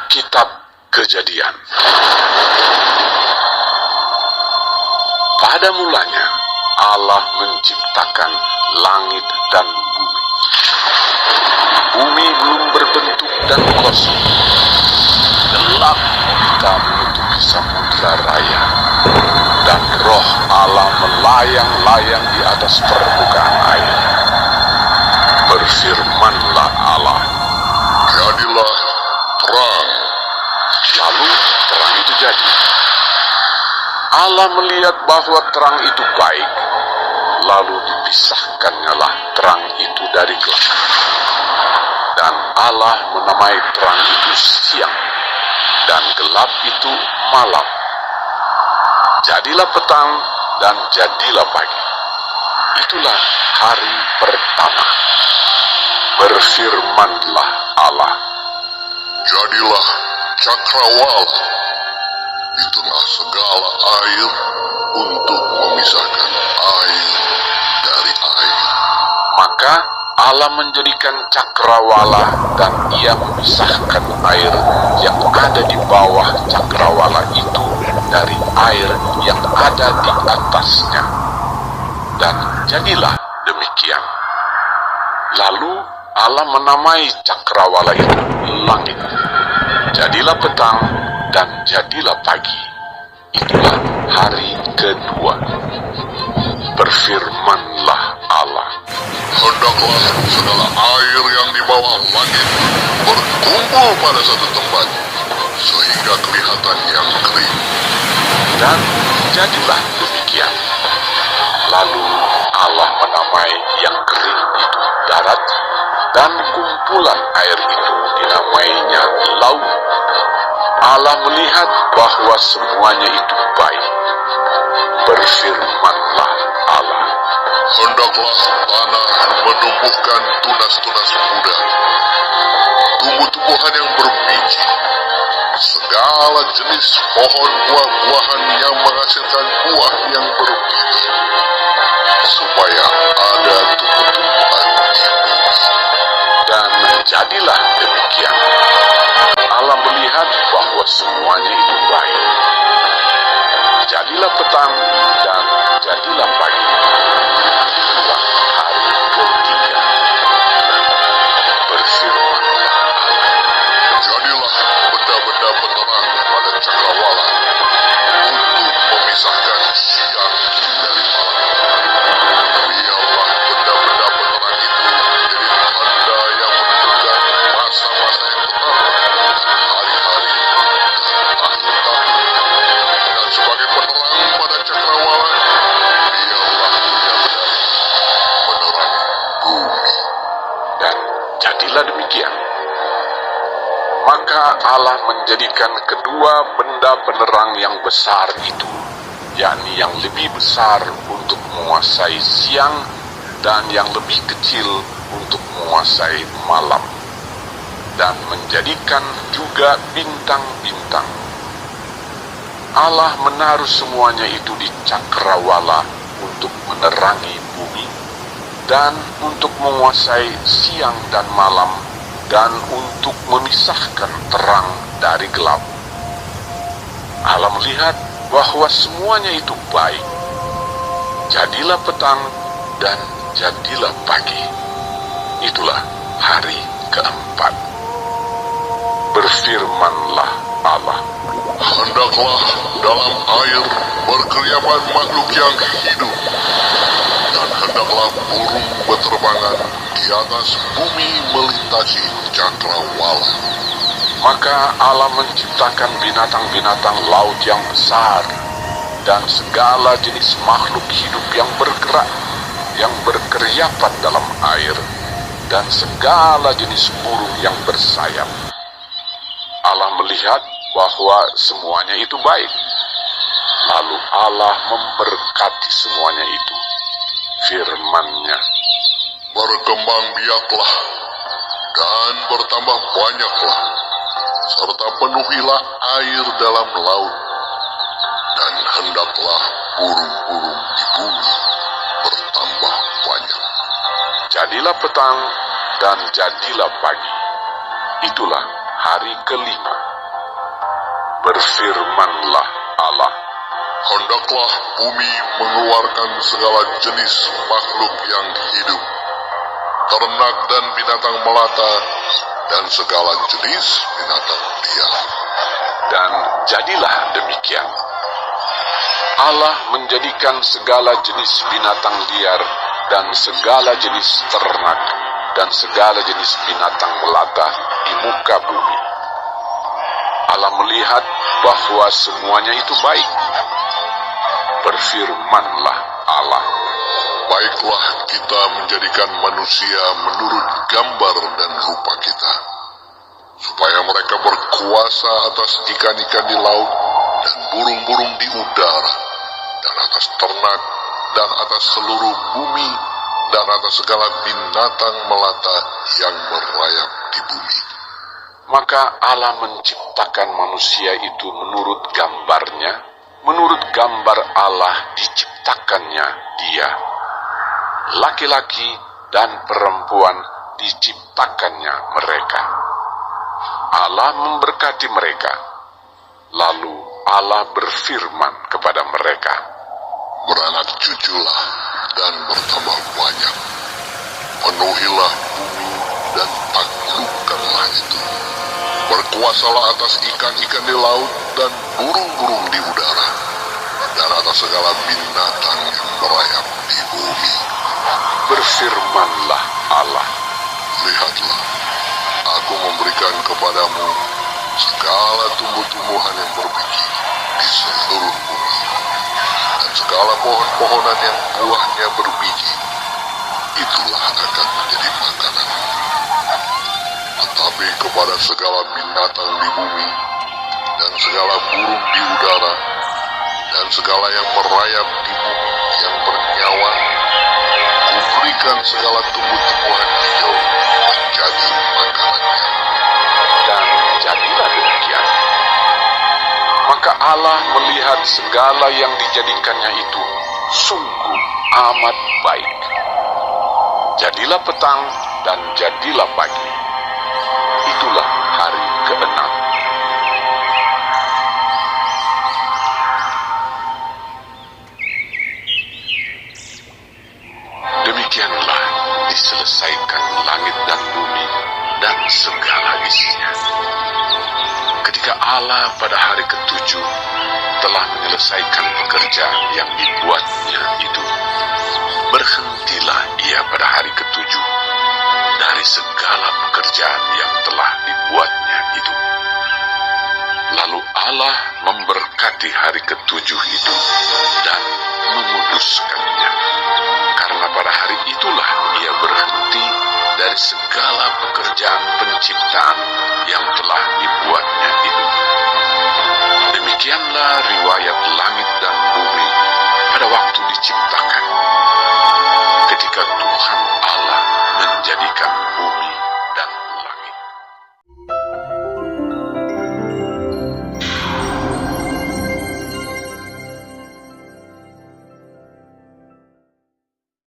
Kitab Kejadian. Pada mulanya Allah menciptakan langit dan bumi. Bumi belum berbentuk dan kosong. Gelap gulita menutupi samudra raya, dan roh Allah melayang-layang di atas permukaan air. Berfirmanlah Allah, "Jadilah terang." Lalu terang itu jadi. Allah melihat bahwa terang itu baik, lalu dipisahkannyalah terang itu dari gelap. Dan Allah menamai terang itu siang, dan gelap itu malam. Jadilah petang dan jadilah pagi. Itulah hari pertama. Berfirmanlah Allah, "Jadilah cakrawala di tengah segala air untuk memisahkan air dari air." Maka Allah menjadikan cakrawala, dan ia memisahkan air yang ada di bawah cakrawala itu dari air yang ada di atasnya. Dan jadilah demikian. Lalu Allah menamai cakrawala itu langit. Jadilah petang dan jadilah pagi. Itulah hari kedua. Berfirmanlah Allah, "Hendaklah segala air yang di bawah langit berkumpul pada satu tempat, sehingga kelihatan yang kering." Dan jadilah demikian. Lalu Allah menamai yang kering itu darat, dan kumpulan air itu dinamainya laut. Allah melihat bahwa semuanya itu baik. Berfirmanlah Allah, "Hendaklah tanah menumbuhkan tunas-tunas muda, tumbuh-tumbuhan yang berbiji, segala jenis pohon buah-buahan yang menghasilkan buah yang berbiji, supaya ada tumbuh-tumbuhan di bumi." Dan jadilah demikian. Allah melihat bahwa semuanya itu baik. Jadilah petang dan jadilah pagi. Itulah hari ketiga. Berfirmanlah Allah, "Jadilah benda-benda penerang pada cakrawala untuk memisahkan siang dari malam. Biarlah benda-benda penerang itu menjadi tanda yang menunjukkan masa-masa yang tetap, hari-hari dan tahun-tahun. Dan sebagai penerang pada cakrawala, biarlah benda-benda itu menerangi bumi." Dan jadilah demikian. Maka Allah menjadikan kedua benda penerang yang besar itu, yakni yang lebih besar untuk menguasai siang dan yang lebih kecil untuk menguasai malam, dan menjadikan juga bintang-bintang. Allah menaruh semuanya itu di cakrawala untuk menerangi bumi, dan untuk menguasai siang dan malam, dan untuk memisahkan terang dari gelap. Allah melihat bahwa semuanya itu baik. Jadilah petang dan jadilah pagi. Itulah hari keempat. Berfirmanlah Allah, "Hendaklah dalam air berkeliapan makhluk yang hidup, dan hendaklah burung berterbangan di atas bumi melintasi cakrawala." Maka Allah menciptakan binatang-binatang laut yang besar, dan segala jenis makhluk hidup yang bergerak, yang berkeriapan dalam air, dan segala jenis burung yang bersayap. Allah melihat bahwa semuanya itu baik. Lalu Allah memberkati semuanya itu. Firman-Nya, berkembang biaklah dan bertambah banyaklah, serta penuhilah air dalam laut, dan hendaklah burung-burung di bumi bertambah banyak. jadilah petang dan jadilah pagi. Itulah hari kelima. Berfirmanlah Allah, Hendaklah bumi mengeluarkan segala jenis makhluk yang hidup, ternak dan binatang melata, dan segala jenis binatang liar. dan jadilah demikian. Allah menjadikan segala jenis binatang liar dan segala jenis ternak dan segala jenis binatang melata di muka bumi. Allah melihat bahwa semuanya itu baik. Berfirmanlah Allah, Baiklah kita menjadikan manusia menurut gambar dan rupa kita, supaya mereka berkuasa atas ikan-ikan di laut dan burung-burung di udara, dan atas ternak, dan atas seluruh bumi, dan atas segala binatang melata yang merayap di bumi. Maka Allah menciptakan manusia itu menurut gambarnya, menurut gambar Allah diciptakannya dia. Laki-laki dan perempuan diciptakannya mereka. Allah memberkati mereka. Lalu Allah berfirman kepada mereka, Beranak cuculah dan bertambah banyak, penuhilah bumi dan taklukkanlah itu. Berkuasalah atas ikan-ikan di laut dan burung-burung di udara, dan atas segala binatang yang merayap di bumi. Berfirmanlah Allah, Lihatlah, aku memberikan kepadamu segala tumbuh-tumbuhan yang berbiji di seluruh bumi, dan segala pohon-pohonan yang buahnya berbiji, itulah akan menjadi makanan. Tetapi kepada segala binatang di bumi, dan segala burung di udara, dan segala yang merayap di bumi yang bernyawa, kuberikan segala tumbuh-tumbuhan hijau menjadi makanannya. dan jadilah demikian. Maka Allah melihat segala yang dijadikannya itu sungguh amat baik. Jadilah petang dan jadilah pagi. Itulah hari ke-6. Demikianlah diselesaikan langit dan bumi dan segala isinya. Ketika Allah pada hari ke-7 telah menyelesaikan pekerjaan yang dibuatnya itu, berhentilah ia pada hari ke-7 dari segala pekerjaan yang telah dibuatnya itu. Lalu Allah memberkati hari ke-7 itu dan menguduskannya, karena pada hari itulah ia berhenti dari segala pekerjaan penciptaan yang telah dibuatnya itu. Demikianlah riwayat langit dan bumi pada waktu diciptakan, ketika Tuhan Allah